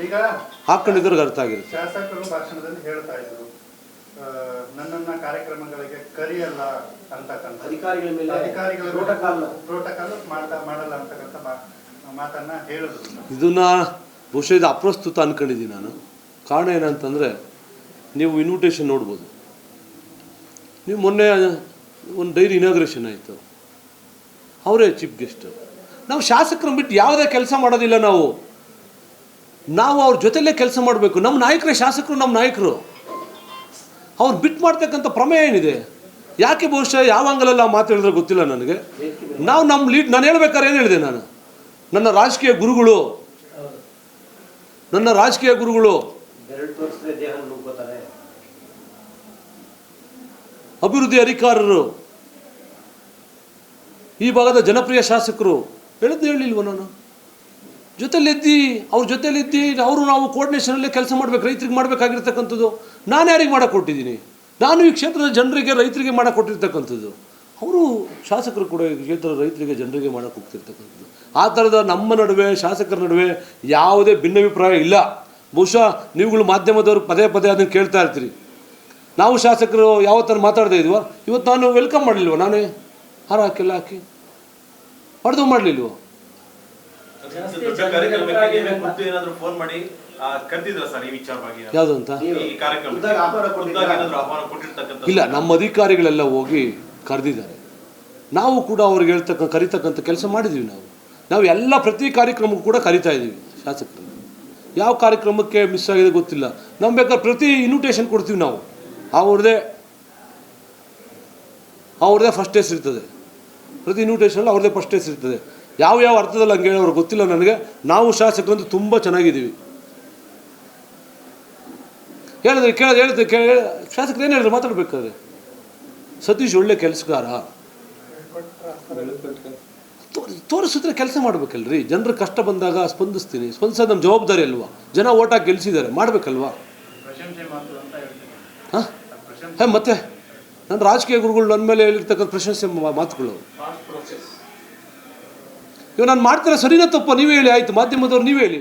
ಈಗ ಹಾಕೊಂಡಿದ್ರಿಗೆ ಅರ್ಥ ಆಗಿರುತ್ತೆ. ಶಾಸಕರು ಭಾಷಣದಲ್ಲಿ ಹೇಳ್ತಾ ಇದ್ರು, ನನ್ನನ್ನ ಕಾರ್ಯಕ್ರಮಗಳಿಗೆ ಕರೆಯಲ್ಲ ಅಂತಕ್ಕಂಥ ಅಧಿಕಾರಿಗಳು ಪ್ರೋಟೋಕಾಲ್ ಮಾಡಲ್ಲ ಅಂತಕ್ಕಂಥ ಮಾತನ್ನ ಹೇಳಿದ್ರು. ಇದನ್ನ ಬಹುಶಃ ಇದು ಅಪ್ರಸ್ತುತ ಅನ್ಕೊಂಡಿದ್ದೀನಿ ನಾನು. ಕಾರಣ ಏನಂತಂದರೆ, ನೀವು ಇನ್ವಿಟೇಷನ್ ನೋಡ್ಬೋದು. ನೀವು ಮೊನ್ನೆ ಒಂದು ಡೈರಿ ಇನಾಗ್ರೇಷನ್ ಆಯಿತು, ಅವರೇ ಚೀಫ್ ಗೆಸ್ಟು. ನಾವು ಶಾಸಕರನ್ನ ಬಿಟ್ಟು ಯಾವುದೇ ಕೆಲಸ ಮಾಡೋದಿಲ್ಲ. ನಾವು ಅವ್ರ ಜೊತೆಲೇ ಕೆಲಸ ಮಾಡಬೇಕು. ನಮ್ಮ ನಾಯಕರೇ ಶಾಸಕರು, ನಮ್ಮ ನಾಯಕರು. ಅವ್ರು ಬಿಟ್ಟು ಮಾಡ್ತಕ್ಕಂಥ ಪ್ರಮೇಯ ಏನಿದೆ? ಯಾಕೆ ಬಹುಶಃ ಯಾವ ಅಂಗಲಲ್ಲ ಮಾತು ಹೇಳಿದ್ರೆ ಗೊತ್ತಿಲ್ಲ ನನಗೆ. ನಮ್ಮ ಲೀಡ್, ನಾನು ಹೇಳ್ಬೇಕಾದ್ರೆ ಏನು ಹೇಳಿದೆ? ನನ್ನ ರಾಜಕೀಯ ಗುರುಗಳು ಅಭಿವೃದ್ಧಿ ಅಧಿಕಾರರು, ಈ ಭಾಗದ ಜನಪ್ರಿಯ ಶಾಸಕರು ಹೇಳಿಲ್ವ? ನಾನು ಅವ್ರ ಜೊತೆಲಿದ್ದಿ ನಾವು ಕೋರ್ಡಿನೇಷನಲ್ಲಿ ಕೆಲಸ ಮಾಡಬೇಕು, ರೈತರಿಗೆ ಮಾಡಬೇಕಾಗಿರ್ತಕ್ಕಂಥದ್ದು. ನಾನು ಯಾರಿಗೆ ಮಾಡಕ್ಕೆ ಕೊಟ್ಟಿದ್ದೀನಿ? ನಾನು ಈ ಕ್ಷೇತ್ರದ ಜನರಿಗೆ, ರೈತರಿಗೆ ಮಾಡಕ್ಕೆ ಕೊಟ್ಟಿರ್ತಕ್ಕಂಥದ್ದು. ಅವರು ಶಾಸಕರು ಕೂಡ ಈ ಕ್ಷೇತ್ರದ ರೈತರಿಗೆ, ಜನರಿಗೆ ಮಾಡಕ್ಕೆ ಹೋಗ್ತಿರ್ತಕ್ಕಂಥದ್ದು. ಆ ಥರದ ನಮ್ಮ ನಡುವೆ, ಶಾಸಕರ ನಡುವೆ ಯಾವುದೇ ಭಿನ್ನಾಭಿಪ್ರಾಯ ಇಲ್ಲ. ಬಹುಶಃ ನೀವುಗಳು ಮಾಧ್ಯಮದವರು ಪದೇ ಅದನ್ನು ಕೇಳ್ತಾ ಇರ್ತೀರಿ. ನಾವು ಶಾಸಕರು ಯಾವತ್ತನ್ನು ಮಾತಾಡ್ತಾ ಇದ್ವೋ? ಇವತ್ತು ನಾನು ವೆಲ್ಕಮ್ ಮಾಡಲಿಲ್ವ? ನಾನೇ ಹಾರ ಹಾಕಿ ಹೊಡೆದು ಮಾಡಲಿಲ್ವೋ? ಯಾವುದು ಅಂತ ಇಲ್ಲ. ನಮ್ಮ ಅಧಿಕಾರಿಗಳೆಲ್ಲ ಹೋಗಿ ಕರೆದಿದ್ದಾರೆ. ನಾವು ಕೂಡ ಅವ್ರಿಗೆ ಕರಿತಕ್ಕಂಥ ಕೆಲಸ ಮಾಡಿದ್ದೀವಿ. ನಾವು ಎಲ್ಲ ಪ್ರತಿ ಕಾರ್ಯಕ್ರಮಕ್ಕೂ ಕೂಡ ಕರಿತಾ ಇದ್ದೀವಿ ಶಾಸಕರು. ಯಾವ ಕಾರ್ಯಕ್ರಮಕ್ಕೆ ಮಿಸ್ ಆಗಿದೆ ಗೊತ್ತಿಲ್ಲ. ನಾವು ಬೇಕಾದ್ರೆ ಪ್ರತಿ ಇನ್ವಿಟೇಷನ್ ಕೊಡ್ತೀವಿ. ನಾವು ಅವ್ರದ್ದೇ ಫಸ್ಟ್ ಹೆಸರಿರ್ತದೆ. ಪ್ರತಿ ಇನ್ವಿಟೇಷನಲ್ಲಿ ಅವ್ರದ್ದೇ ಫಸ್ಟ್ ಹೆಸರಿರ್ತದೆ. ಯಾವ ಅರ್ಥದಲ್ಲಿ ಹಂಗೆ ಹೇಳೋರು ಗೊತ್ತಿಲ್ಲ ನನಗೆ. ನಾವು ಶಾಸಕರಂತೂ ತುಂಬ ಚೆನ್ನಾಗಿದ್ದೀವಿ. ಹೇಳಿದ್ರೆ ಶಾಸಕರು ಏನು ಹೇಳಿದ್ರು ಮಾತಾಡ್ಬೇಕಾದ್ರೆ? ಸತೀಶ್ ಒಳ್ಳೆ ಕೆಲಸಗಾರ, ತೋರಿಸಿದ್ರೆ ಕೆಲಸ ಮಾಡ್ಬೇಕಲ್ರಿ. ಜನರ ಕಷ್ಟ ಬಂದಾಗ ಸ್ಪಂದಿಸೋದು ನಮ್ಮ ಜವಾಬ್ದಾರಿ ಅಲ್ವಾ? ಜನ ಓಟಾಗಿ ಗೆಲ್ಲಿಸಿದ್ದಾರೆ, ಮಾಡ್ಬೇಕಲ್ವಾ? ಮತ್ತೆ ನನ್ನ ರಾಜಕೀಯ ಗುರುಗಳು ನನ್ನ ಮೇಲೆ ಹೇಳಿರ್ತಕ್ಕಂಥ ಪ್ರಶಂಸೆ ಮಾತುಗಳು. ಇವಾಗ ನಾನು ಮಾಡ್ತೀರಾ ಸರಿನಾ ತಪ್ಪ? ನೀವೇ ಹೇಳಿ. ಆಯಿತು, ಮಾಧ್ಯಮದವ್ರು ನೀವೇ ಹೇಳಿ.